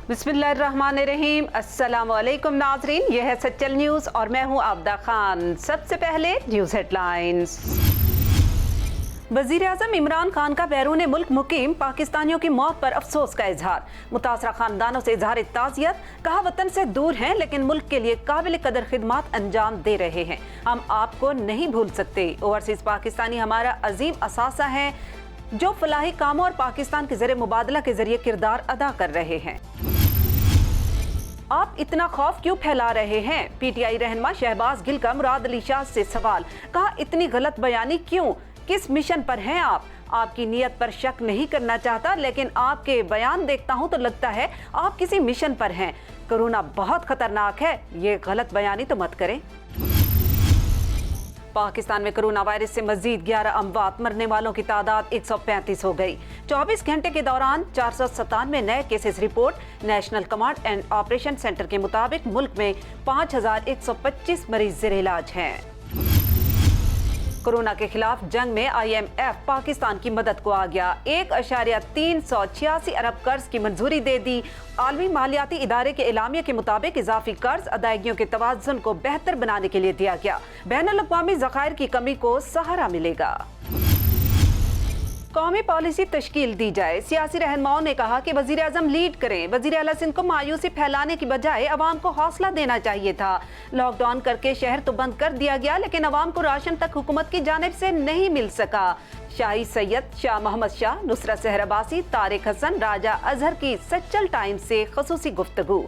बिस्मिल्लाहिर्रहमानिर्रहीम। अस्सलाम वालेकुम नाज़रीन, यह है सच्चल न्यूज़ और मैं हूं आबदा खान। सबसे पहले न्यूज़ हेडलाइंस। वज़ीर-ए-आज़म इमरान खान का बैरून मुल्क मुकीम पाकिस्तानियों की मौत पर अफसोस का इजहार। मुतासरा खानदानों से इजहार ताज़ियत, कहा वतन से दूर हैं लेकिन मुल्क के लिए काबिल कदर खिदमात अंजाम दे रहे हैं, हम आपको नहीं भूल सकते। ओवरसीज पाकिस्तानी हमारा अजीम असासा है जो फलाही कामों और पाकिस्तान के ज़रिए मुबादला के जरिए किरदार अदा कर रहे हैं। आप इतना खौफ क्यों फैला रहे हैं? पीटीआई रहनुमा शहबाज गिल का मुराद अली शाह से सवाल, कहा इतनी गलत बयानी क्यों, किस मिशन पर हैं आप? आपकी नीयत पर शक नहीं करना चाहता लेकिन आपके बयान देखता हूं तो लगता है आप किसी मिशन पर हैं। कोरोना बहुत खतरनाक है, ये गलत बयानी तो मत करें। पाकिस्तान में कोरोना वायरस से मजीद 11 अमवात, मरने वालों की तादाद 135 हो गई। 24 घंटे के दौरान 497 नए cases report. National command and operation centre के मुताबिक मुल्क में 5125 मरीज ज़ेर इलाज हैं। कोरोना के खिलाफ जंग में IMF पाकिस्तान की मदद को आ गया। 1.386 अरब कर्ज की मंजूरी दे दी। आलमी मालियाती इदारे के एलामिया के मुताबिक इजाफी कर्ज अदायगियों के तवाज़ुन को बेहतर बनाने के लिए दिया गया। बैनुल अक़वामी ज़खायर की कमी को सहारा मिलेगा। कौमी पॉलिसी तश्कील दी जाए। सियासी रहनुमाओं ने कहा कि वज़ीर आज़म लीड करें। वज़ीर आला सिंध को मायूसी फैलाने की बजाय अवाम को हौसला देना चाहिए था। लॉकडाउन करके शहर तो बंद कर दिया गया लेकिन अवाम को राशन तक हुकूमत की जानिब से नहीं मिल सका। शाही सैयद, शाह मोहम्मद शाह, नुसरत सहर अब्बासी, तारिक हसन, राजा अजहर की सच्चल टाइम्स से ख़ुसूसी गुफ्तगू।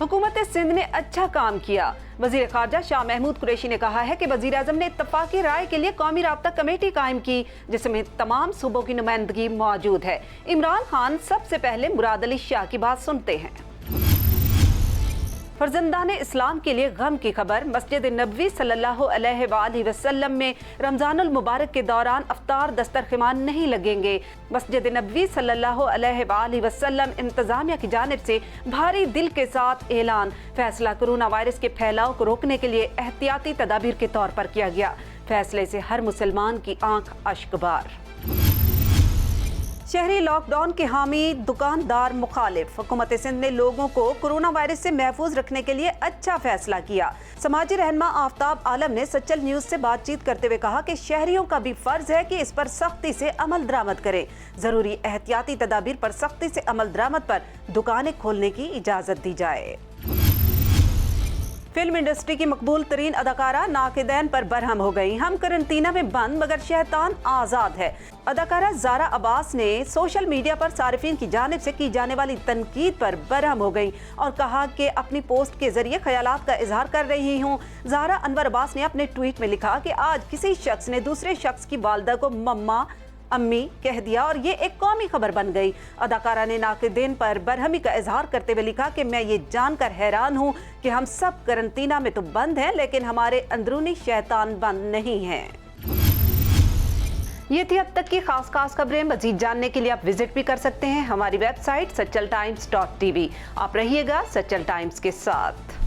हुकूमत सिंध ने अच्छा काम किया। वज़ीर ख़ारजा शाह महमूद कुरैशी ने कहा है कि वज़ीर आज़म ने इत्तफ़ाक़ी राय के लिए कौमी राब्ता कमेटी कायम की जिसमें तमाम सूबों की नुमाइंदगी मौजूद है। इमरान खान सबसे पहले मुराद अली शाह की बात सुनते हैं। फर्जंदान इस्लाम के लिए गम की खबर। मस्जिद नबवी सल्लल्लाहु अलैहि वसल्लम में रमज़ानुल मुबारक के दौरान अफ्तार दस्तरख़वान नहीं लगेंगे। मस्जिद नबवी सल्लल्लाहु अलैहि वसल्लम इंतज़ामिया की जानिब से भारी दिल के साथ ऐलान। फैसला कोरोना वायरस के फैलाव को रोकने के लिए एहतियाती तदाबीर के तौर पर किया गया। फैसले से हर मुसलमान की आंख अश्कबार। शहरी लॉकडाउन के हामी, दुकानदार मुखालिफ। हुकूमत सिंध ने लोगों को कोरोना वायरस से महफूज रखने के लिए अच्छा फैसला किया। समाजी रहनुमा आफ्ताब आलम ने सच्चल न्यूज़ से बातचीत करते हुए कहा कि शहरियों का भी फर्ज है कि इस पर सख्ती से अमल दरामद करें। जरूरी एहतियाती तदाबीर पर सख्ती से अमल दरामद पर दुकानें खोलने की इजाज़त दी जाए। फिल्म इंडस्ट्री की मकबूल तरीन अदाकारा नाकिदैन पर बरहम हो गई। हम करंटीना में बंद मगर शैतान आज़ाद है। अदाकारा ज़ारा अब्बास ने सोशल मीडिया पर सारिफीन की जानिब से की जाने वाली तनकीद पर बरहम हो गई और कहा कि अपनी पोस्ट के जरिए ख्यालात का इजहार कर रही हूँ। ज़ारा अनवर अब्बास ने अपने ट्वीट में लिखा कि आज किसी शख्स ने दूसरे शख्स की वालदा को मम्मा, अम्मी कह दिया और ये एक कौमी खबर बन गई। अदाकारा ने नाकिदैन पर बरहमी का इजहार करते हुए लिखा कि मैं ये जानकर हैरान हूँ कि हम सब करंटीना में तो बंद हैं लेकिन हमारे अंदरूनी शैतान बंद नहीं हैं। ये थी अब तक की खास खबरें। मजीद जानने के लिए आप विजिट भी कर सकते हैं हमारी वेबसाइट सच्चल times.tv। आप रहिएगा सच्चल टाइम्स के साथ।